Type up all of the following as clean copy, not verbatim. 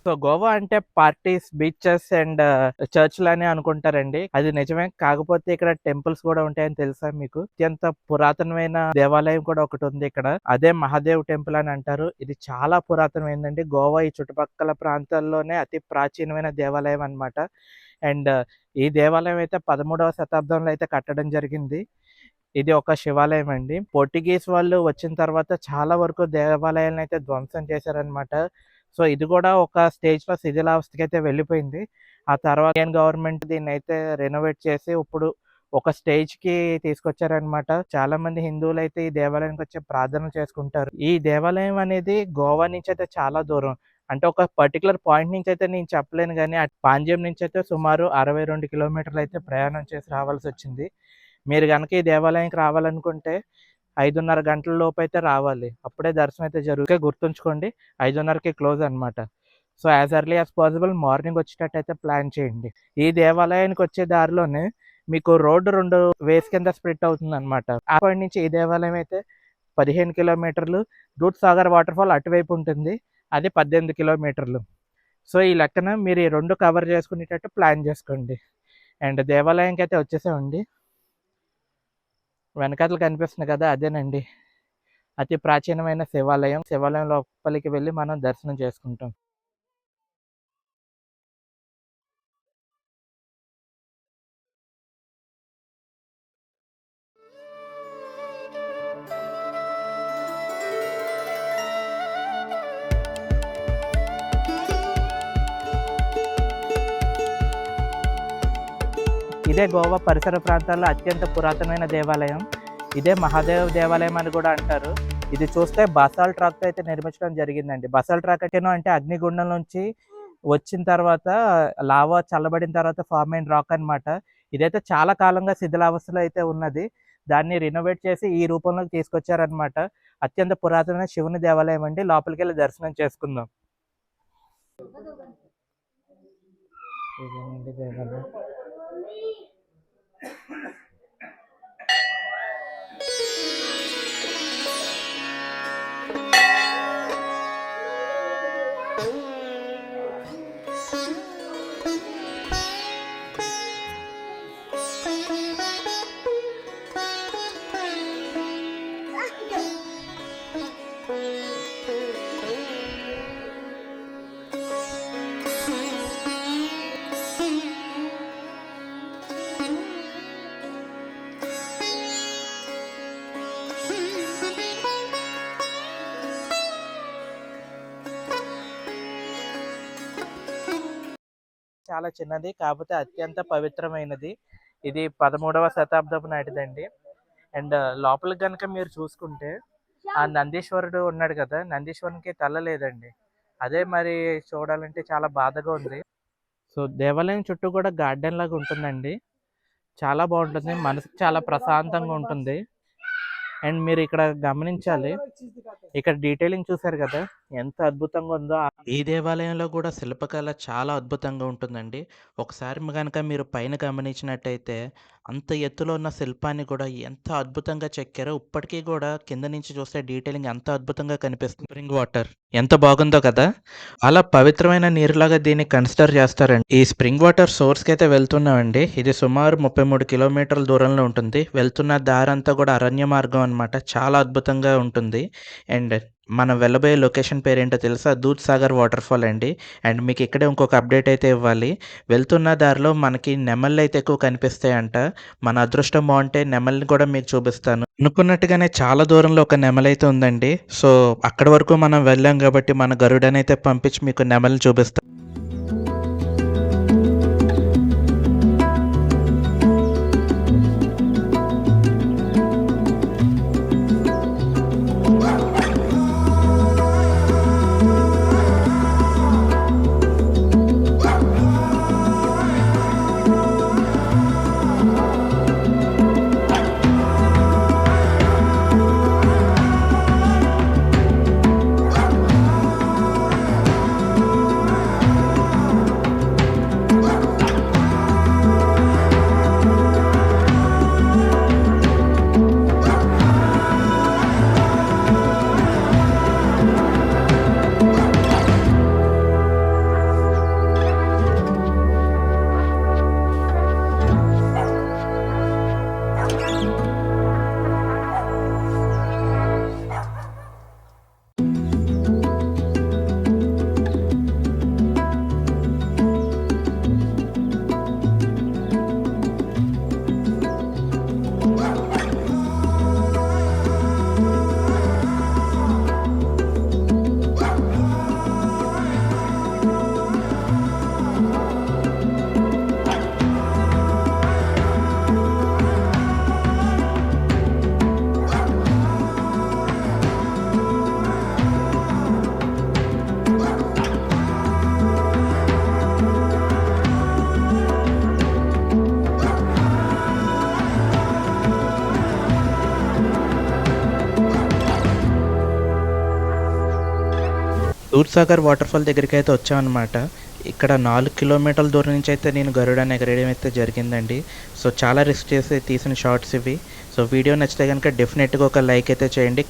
So, Goa అంటే parties, beaches and చర్చ్‌లని అనుకుంటారండి. అది నిజమే. కాకపోతే ఇక్కడ టెంపుల్స్ కూడా ఉంటాయని తెలుసా మీకు? అత్యంత పురాతనమైన దేవాలయం కూడా ఒకటుంది ఇక్కడ. అదే మహాదేవ్ టెంపుల్ అని అంటారు. ఇది చాలా పురాతనమైనదండి. గోవా ఈ చుట్టుపక్కల ప్రాంతాల్లోనే అతి ప్రాచీనమైన దేవాలయం అన్నమాట. అండ్ ఈ దేవాలయం అయితే 13వ శతాబ్దంలో అయితే కట్టడం జరిగింది. ఇది ఒక శివాలయం అండి. పోర్చుగీస్ వాళ్ళు వచ్చిన తర్వాత చాలా వరకు దేవాలయాలనైతే ధ్వంసం చేశారనమాట. సో, ఇది కూడా ఒక స్టేజ్‌లో శిథిలావస్థకైతే వెళ్ళిపోయింది. ఆ తర్వాత ఇండియన్ గవర్నమెంట్ దీన్నైతే రెనోవేట్ చేసి ఇప్పుడు ఒక స్టేజ్‌కి తీసుకొచ్చారనమాట. చాలామంది హిందువులైతే ఈ దేవాలయానికొచ్చి ప్రార్థనలు చేసుకుంటారు. ఈ దేవాలయం అనేది గోవా నుంచయితే చాలా దూరం. అంటే ఒక పర్టిక్యులర్ పాయింట్ నుంచయితే నేను చెప్పలేను గానీ, పాండ్యం నుంచయితే సుమారు 62 కిలోమీటర్లయితే ప్రయాణం చేసి రావాల్సొచ్చింది. మీరు గనక ఈ దేవాలయానికి రావాలనుకుంటే 5:30 గంటల లోపైతే రావాలి. అప్పుడే దర్శనం అయితే గుర్తుంచుకోండి 5:30కి క్లోజ్ అనమాట. So, as early as possible morning వచ్చేటట్టయితే ప్లాన్ చేయండి. ఈ దేవాలయానికి వచ్చే దారిలోనే మీకు రోడ్డు 2 వేస్ కింద స్ప్లిట్ అవుతుందనమాట. ఆ పాయింట్ నుంచి ఈ దేవాలయం అయితే 15 కిలోమీటర్లు, దూద్‌సాగర్ వాటర్‌ఫాల్ అటువైపు ఉంటుంది. అది 18 కిలోమీటర్లు. సో, ఈ లెక్కన మీరు ఈ 2 కవర్ చేసుకునేటట్టు ప్లాన్ చేసుకోండి. అండ్ దేవాలయంకైతే వచ్చేసామండి. వెనకాతల కనిపిస్తుంది కదా! అదేనండి. అతి ప్రాచీనమైన శివాలయం. శివాలయం లోపలికి వెళ్లి మనం దర్శనం చేసుకుంటాం. ఇదే గోవా పరిసర ప్రాంతాల్లో అత్యంత పురాతనమైన దేవాలయం. ఇదే మహాదేవ్ దేవాలయం అని కూడా అంటారు. ఇది చూస్తే బసాల్ట్ రాక్‌తో అయితే నిర్మించడం జరిగిందండి. బసాల్ట్ రాక్ అంటే అగ్నిగుండం నుంచి వచ్చిన తర్వాత లావా చల్లబడిన తర్వాత ఫార్మ్ అయిన రాక్ అనమాట. ఇదైతే చాలా కాలంగా శిథిలావస్థలో అయితే ఉన్నది. దాన్ని రెనోవేట్ చేసి ఈ రూపంలోకి తీసుకొచ్చారనమాట. అత్యంత పురాతనమైన శివుని దేవాలయం అండి. లోపలికెళ్ళి దర్శనం చేసుకుందాం. ఇదేనండి దేవాలయం. చాలా చిన్నది. కాపోతే అత్యంత పవిత్రమైనది. ఇది 13వ శతాబ్దపు నాటిదండి. అండ్ లోపలికి గనక మీరు చూసుకుంటే, ఆ నందీశ్వరుడు ఉన్నాడు కదా! నందీశ్వరునికి తల లేదండి. అదే మరి చూడాలంటే చాలా బాధగా ఉంది. సో, దేవాలయం చుట్టూ కూడా గార్డెన్ లాగా ఉంటుందండి. చాలా బావుంటుంది. మనసుకి చాలా ప్రశాంతంగా ఉంటుంది. అండ్ మీరు ఇక్కడ గమనించాలి. ఇక్కడ డీటెయిలింగ్ చూసారు కదా! ఎంత అద్భుతంగా ఉందో. ఈ దేవాలయంలో కూడా శిల్పకళ చాలా అద్భుతంగా ఉంటుందండి. ఒకసారి గనక మీరు పైన గమనించినట్టయితే అంత ఎత్తులో ఉన్న శిల్పాన్ని కూడా ఎంత అద్భుతంగా చెక్కారో ఇప్పటికీ కూడా కింద నుంచి చూస్తే డీటెయిలింగ్ ఎంత అద్భుతంగా కనిపిస్తుంది. స్ప్రింగ్ వాటర్ ఎంత బాగుందో కదా! అలా పవిత్రమైన నీరులాగా దీన్ని కన్సిడర్ చేస్తారండి. ఈ స్ప్రింగ్ వాటర్ సోర్స్‌కి అయితే వెళ్తున్నామండి. ఇది సుమారు 33 కిలోమీటర్ల దూరంలో ఉంటుంది. వెళ్తున్న దారంతా కూడా అరణ్య మార్గం అనమాట. చాలా అద్భుతంగా ఉంటుంది. అండ్ మనం వెళ్ళబోయే లొకేషన్ పేరేంటో తెలుసా? దూద్‌సాగర్ వాటర్‌ఫాల్ అండి. అండ్ మీకు ఇక్కడే ఇంకొక అప్డేట్ అయితే ఇవ్వాలి. వెళ్తున్న దారిలో మనకి నెమళ్ళైతే ఎక్కువ కనిపిస్తాయంట. మన అదృష్టం బావుంటే నెమలిని కూడా మీకు చూపిస్తాను. అనుకున్నట్టుగానే చాలా దూరంలో ఒక నెమలైతే ఉందండి. సో, అక్కడి వరకు మనం వెళ్ళాం కాబట్టి మన గరుడనైతే పంపించి మీకు నెమలిని చూపిస్తాను. దూద్సాగర్ వాటర్ఫాల్ దగ్గరికి అయితే వచ్చామన్నమాట. ఇక్కడ 4 కిలోమీటర్ల దూరం నుంచి అయితే నేను గరుడాన్ని ఎగరేయడం అయితే జరిగిందండి. సో చాలా రిస్క్ చేసి తీసిన షార్ట్స్ ఇవి. సో వీడియో నచ్చితే కనుక డెఫినెట్గా ఒక లైక్ అయితే చేయండి.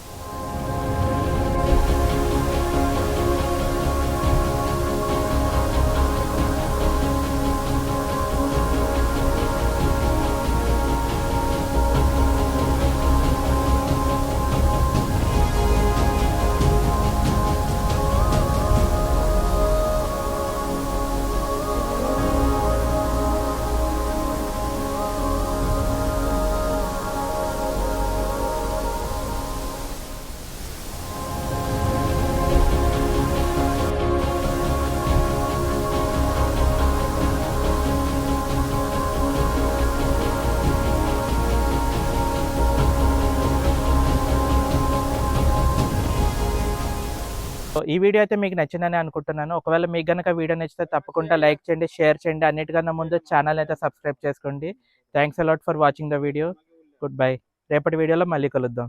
సో ఈ వీడియో అయితే మీకు నచ్చిందని అనుకుంటున్నాను. ఒకవేళ మీకు గనక వీడియో నచ్చితే తప్పకుండా లైక్ చేయండి, షేర్ చేయండి. అన్నిటికన్నా ముందు ఛానల్ అయితే సబ్స్క్రైబ్ చేసుకోండి. Thanks a lot for watching the video. Good bye. రేపటి వీడియోలో మళ్ళీ కలుద్దాం.